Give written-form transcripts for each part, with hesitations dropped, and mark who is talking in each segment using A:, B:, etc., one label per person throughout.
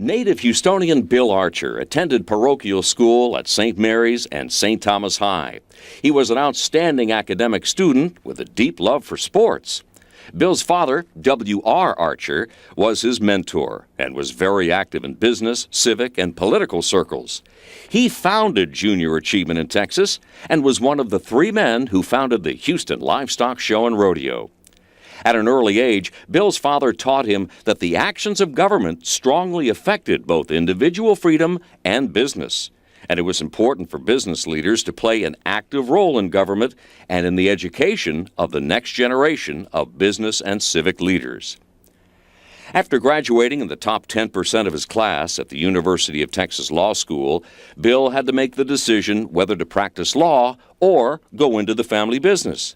A: Native Houstonian Bill Archer attended parochial school at St. Mary's and St. Thomas High. He was an outstanding academic student with a deep love for sports. Bill's father, W.R. Archer, was his mentor and was very active in business, civic, and political circles. He founded Junior Achievement in Texas and was one of the 3 men who founded the Houston Livestock Show and Rodeo. At an early age, Bill's father taught him that the actions of government strongly affected both individual freedom and business, and it was important for business leaders to play an active role in government and in the education of the next generation of business and civic leaders. After graduating in the top 10% of his class at the University of Texas Law School, Bill had to make the decision whether to practice law or go into the family business.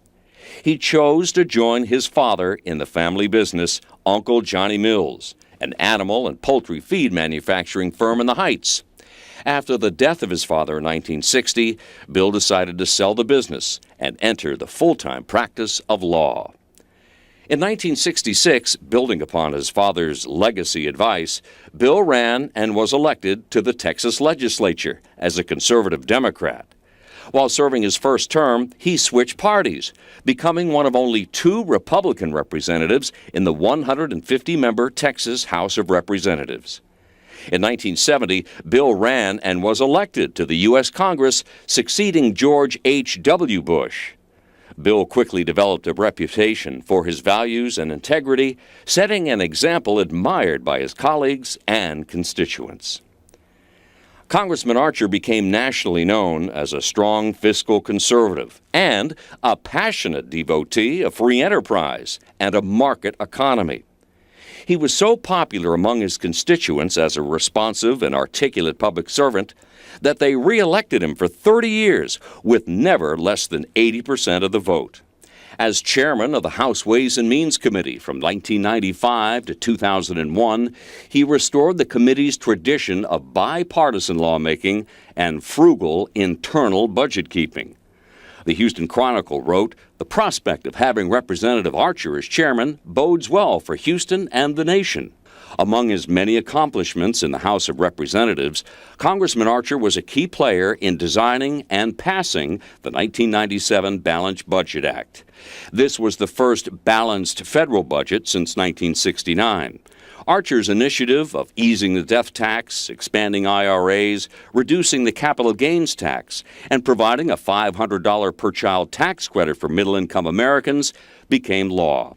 A: He chose to join his father in the family business, Uncle Johnny Mills, an animal and poultry feed manufacturing firm in the Heights. After the death of his father in 1960, Bill decided to sell the business and enter the full-time practice of law. In 1966, building upon his father's legacy advice, Bill ran and was elected to the Texas legislature as a conservative Democrat. While serving his first term, he switched parties, becoming one of only 2 Republican representatives in the 150-member Texas House of Representatives. In 1970, Bill ran and was elected to the U.S. Congress, succeeding George H.W. Bush. Bill quickly developed a reputation for his values and integrity, setting an example admired by his colleagues and constituents. Congressman Archer became nationally known as a strong fiscal conservative and a passionate devotee of free enterprise and a market economy. He was so popular among his constituents as a responsive and articulate public servant that they re-elected him for 30 years with never less than 80% of the vote. As chairman of the House Ways and Means Committee from 1995 to 2001, he restored the committee's tradition of bipartisan lawmaking and frugal internal budget keeping. The Houston Chronicle wrote, "The prospect of having Representative Archer as chairman bodes well for Houston and the nation." Among his many accomplishments in the House of Representatives, Congressman Archer was a key player in designing and passing the 1997 Balanced Budget Act. This was the first balanced federal budget since 1969. Archer's initiative of easing the death tax, expanding IRAs, reducing the capital gains tax, and providing a $500 per child tax credit for middle-income Americans became law.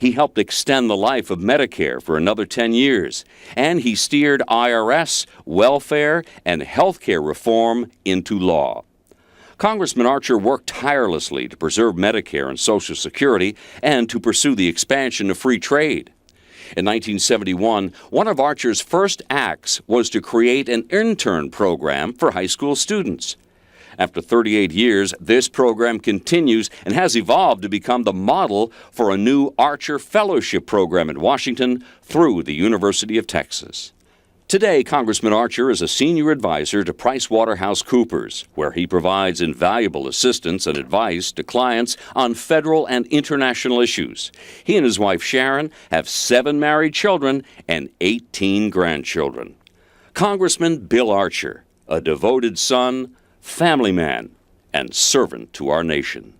A: He helped extend the life of Medicare for another 10 years, and he steered IRS, welfare, and health care reform into law. Congressman Archer worked tirelessly to preserve Medicare and Social Security and to pursue the expansion of free trade. In 1971, one of Archer's first acts was to create an intern program for high school students. After 38 years, this program continues and has evolved to become the model for a new Archer Fellowship program in Washington through the University of Texas. Today, Congressman Archer is a senior advisor to PricewaterhouseCoopers, where he provides invaluable assistance and advice to clients on federal and international issues. He and his wife Sharon have 7 married children and 18 grandchildren. Congressman Bill Archer, a devoted son, family man, and servant to our nation.